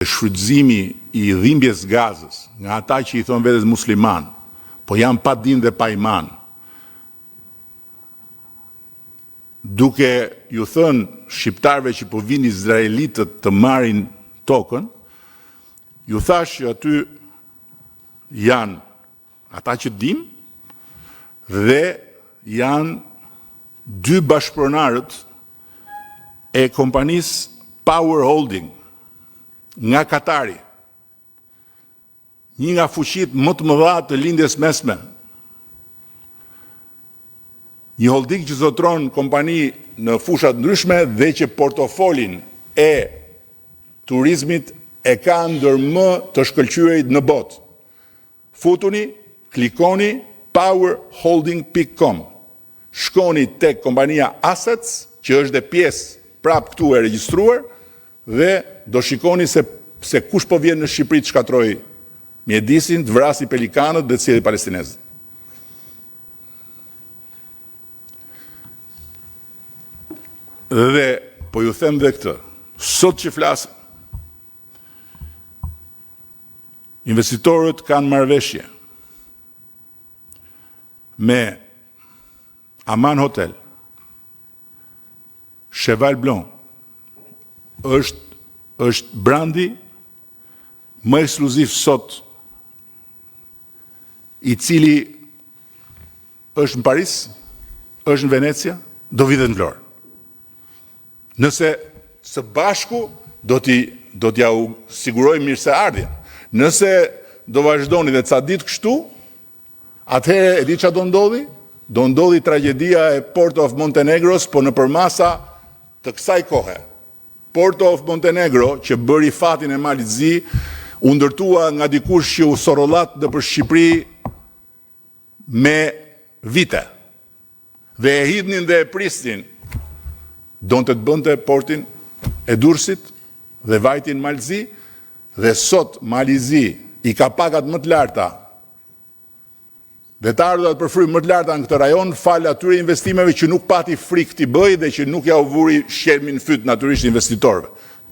Shfrytëzimi i dhimbjes gazës nga ata që i thonë vetes musliman, po janë pa din dhe pa iman, duke ju thënë shqiptarëve që po vinë izraelitët të marrin tokën, ju thash që aty janë ata që dim dhe janë dy bashkëpronarët e kompanisë Power Holding nga Katari, një nga fuqitë më të mëdha të lindjes mesme, një holding që zotron kompani në fushat ndryshme dhe që portofolin e turizmit e ka ndër më të shkëlqyerit në botë. Futuni, klikoni powerholding.com, shkoni tek kompania Assets, që është dhe pjesë prap këtu e regjistruar, dhe do shikoni se kush po vjen në Shqipëri të shkatroj mjedisin, të vrasi pelikanët dhe të sjellë palestinezët. Dhe po ju them dhe këtë, sot që flasëm, investitorët kanë marrëveshje me Aman Hotel, Cheval Blanc, është brandi më ekskluziv sot, i cili është në Paris, është në Venecia, do vi dhe në Vlorë. Nëse së bashku do t'ja u sigurojmë mirëseardhjen. Nëse do vazhdoni dhe ca ditë kështu, atëherë e di çfarë do ndodhi? Do ndodhi tragjedia e Port of Montenegros, po në përmasa të kësaj kohe. Port of Montenegro, që bëri fatin e Malit Zi, u ndërtua nga dikush që u sorollat nëpër Shqipëri me vite. Dhe e hidhnin dhe e prisnin. Donte të bënte portin e Durrësit dhe vajtin Malit Zi, dhe sot Mali Zi i ka pagat më të larta dhe të ardhurat për frymë më të larta në këtë rajon, falë atyre investimeve që nuk pati frikë t'i bëj dhe që nuk ja u vuri shkelmin fyt natyrisht investitorëve.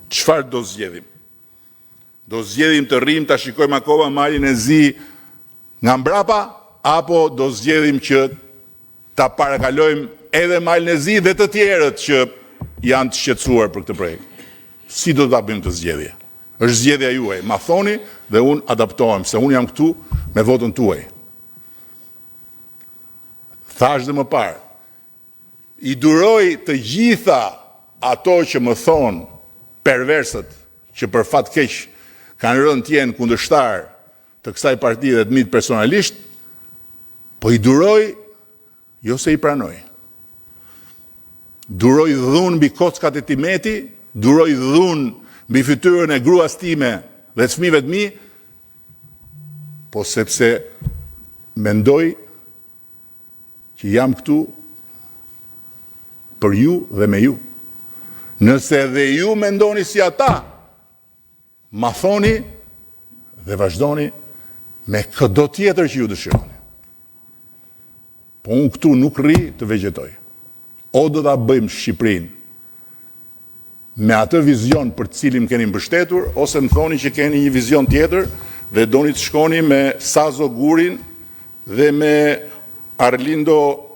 Çfarë do zgjedhim? Do zgjedhim të rrim ta shikojmë akoma Malin e Zi nga mbrapa, apo do zgjedhim që ta parakalojmë edhe Malin e Zi dhe të tjerët që janë të shqetësuar për këtë projekt? Si do ta bëjmë të zgjedhje? Është zgjedhja juaj. Ma thoni dhe unë adaptohem, se unë jam këtu me votën tuaj. Thash dhe më parë, i duroj të gjitha ato që më thonë perversët që për fat keq kanë rënë të jenë kundërshtar të kësaj partie dhe të mit personalisht, po i duroj jo se i pranoj. Duroj dhunë mbi kockat e Timeti, duroj dhunë mbi fytyrën e gruas time dhe të fëmijëve të mi, po sepse mendoj që jam këtu për ju dhe me ju. Nëse dhe ju mendoni si ata, ma thoni dhe vazhdoni me çdo tjetër që ju dëshironi. Po unë këtu nuk rri të vegjetoj. O do ta bëjmë Shqipërinë me atë vizion për të cilin keni mbështetur, ose më thoni që keni një vizion tjetër dhe doni të shkoni me Sazo Gurin dhe me Arlindo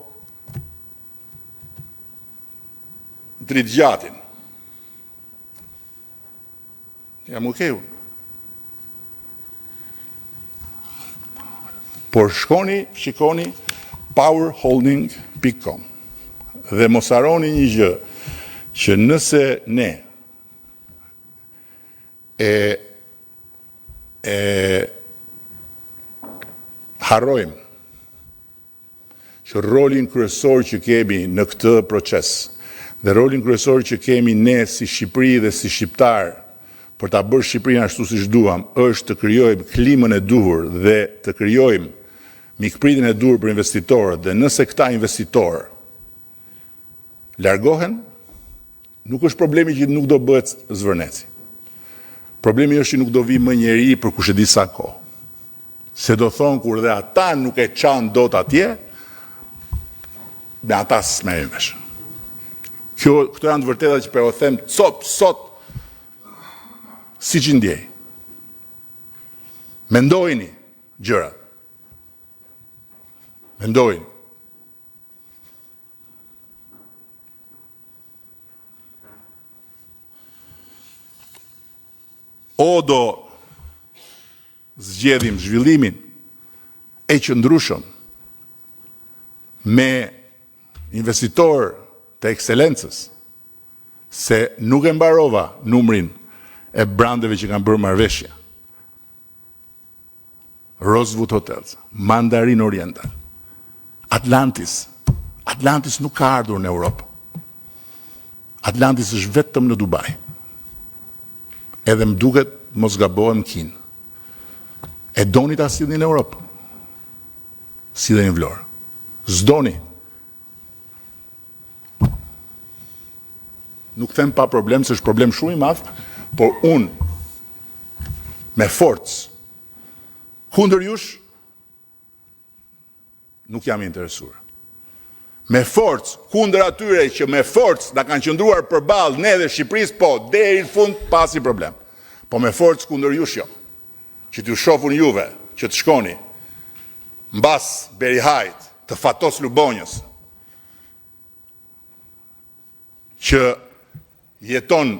Dritgjatin. Jam okay. Por shikoni powerholding.com dhe mos harroni një gjë, që nëse ne harrojmë që rolin kryesor që kemi në këtë proces dhe rolin kryesor që kemi ne si Shqipëri dhe si shqiptar për ta bërë Shqipërinë ashtu siç duam, është të krijojmë klimën e duhur dhe të krijojmë mikpritjen e duhur për investitorët, dhe nëse këta investitorë largohen, nuk është problemi që nuk do bëhet zvërneci. Problemi është që nuk do vi më njeri për kush e di sa kohë. Se do thonë kur dhe ata nuk e qanë dot atje, me ata s'merrim vesh. Këto janë të vërteta që po them sot si që ndjej. Mendojni gjërat. Mendojni. O do zgjedhim zhvillimin e qëndrueshëm me investitor të ekselencës, se nuk e mbarova numrin e brandeve që kanë bërë marrëveshje. Rosewood Hotels, Mandarin Oriental, Atlantis. Atlantis nuk ka ardhur në Europë. Atlantis është vetëm në Dubai. Edhe më duket mos gabohem Kinë. E doni ta sillni në Europë. Silleni në Vlorë. S'doni. Nuk them pa problem, se është problem shumë i madh, por unë me forcë kundër jush nuk jam interesuar. Me forcë kundër atyre që me forcë na kanë qëndruar përballë ne dhe Shqipërisë, po deri në fund pasi problem. Po me forcë kundër jush jo. Që t'ju shofun juve, që të shkoni mbas Berihajt, të Fatos Lubonjës, që jeton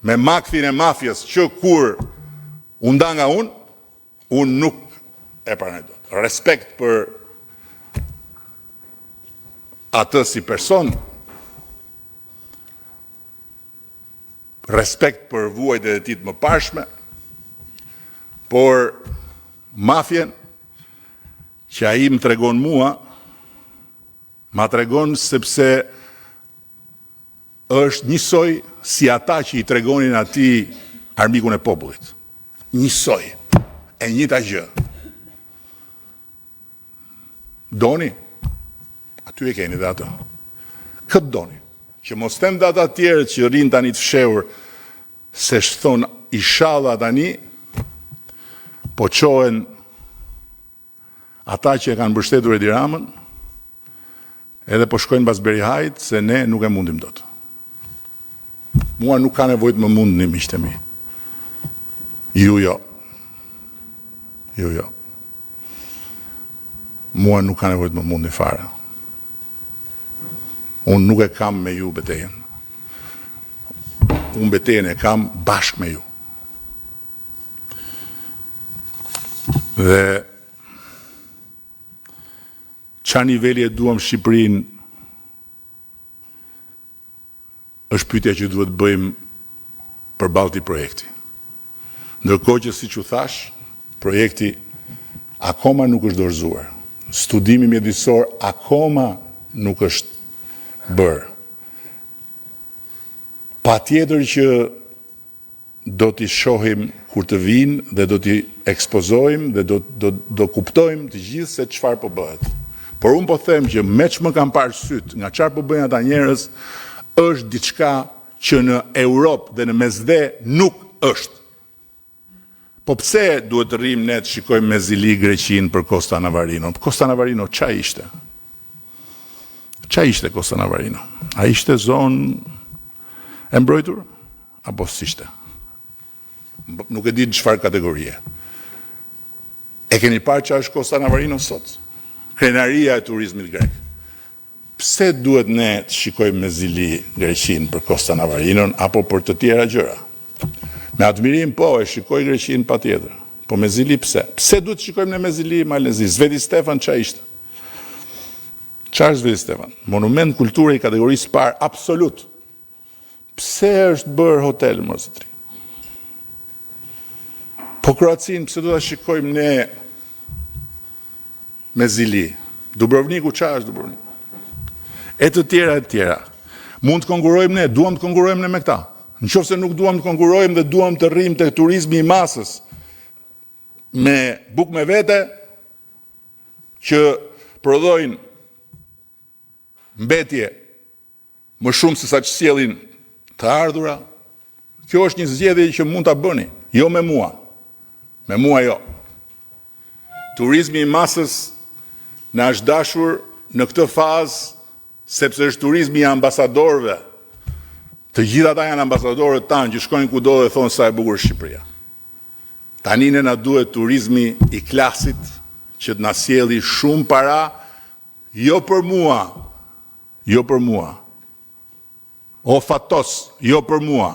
me makthin e mafjes që kur u nda nga unë nuk e pranoj dot. Respekt për atë si person, respekt për vuajtjet e tij të mëparshme, por mafjen që ai më tregon mua, ma tregon sepse është njësoj si ata që i tregonin atij armikun e popullit. Njësoj. E njëjta gjë. Doni? Aty e keni dhe ato. Këtë doni. Që mos them dhe ata tjerë që rinë tani të fshehur se shthon inshallah tani, po qohen ata që e kanë mbështetur Edi Ramën, edhe po shkojnë pas Berihajt, se ne nuk e mundim dot. Mua nuk ka nevojë të më mundni, miqtë e mi. Ju jo. Ju jo. Mua nuk ka nevojë të më mundni fare. Unë nuk e kam me ju betejën. Unë betejën e kam bashkë me ju. Dhe qa niveli e duam Shqipërinë është pyetja që duhet bëjmë përballë këtij projekti. Ndërkohë që siç u thash, projekti akoma nuk është dorëzuar. Studimi mjedisor akoma nuk është bërë. Patjetër që do t'i shohim kur të vinë dhe do t'i ekspozojmë dhe do kuptojmë të gjithë se çfarë po bëhet. Por unë po them që me që më kam parë syt nga çfarë po bëjnë ata njerëz, është diçka që në Europë dhe në Mesdhe nuk është. Po pse duhet të rrim ne të shikojmë me zili Greqinë për Costa Navarino? Costa Navarino qa ishte? Qa ishte Costa Navarino? A ishte zonë e mbrojtur? Apo s'ishte? Nuk e di në çfarë kategorie. E keni parë që është Costa Navarino sot? Krenaria e turizmit grek. Pse duhet ne të shikojmë me zili Greqinë për Costa Navarinon apo për të tjera gjëra? Me admirim po e shikoj Greqinë patjetër. Po me zili pse? Pse duhet të shikojmë ne me zili Malezi? Zveti Stefan qa ishte? Qa është Zveti Stefan? Monument kulture i kategorisë parë absolut. Pse është bërë hotel, më zotri? Po Kroacinë, pse duhet të shikojmë ne me zili? Dubrovniku, qa është Dubrovniku? E të tjera e të tjera. Mund të konkurrojmë ne, duam të konkurrojmë ne me këta. Në qoftë se nuk duam të konkurrojmë dhe duam të rrim të turizmi i masës me bukë me vete që prodhojnë mbetje më shumë se sa që sjellin të ardhura, kjo është një zgjedhje që mund ta bëni, jo me mua. Me mua jo. Turizmi i masës na është dashur në këtë fazë sepse është turizmi i ambasadorëve Të gjitha ata janë ambasadorët tanë që shkojnë kudo dhe thonë sa e bukur Shqipëria. Tani ne na duhet turizmi i klasit që të na sjelli shumë para, jo për mua, o fatos, jo për mua,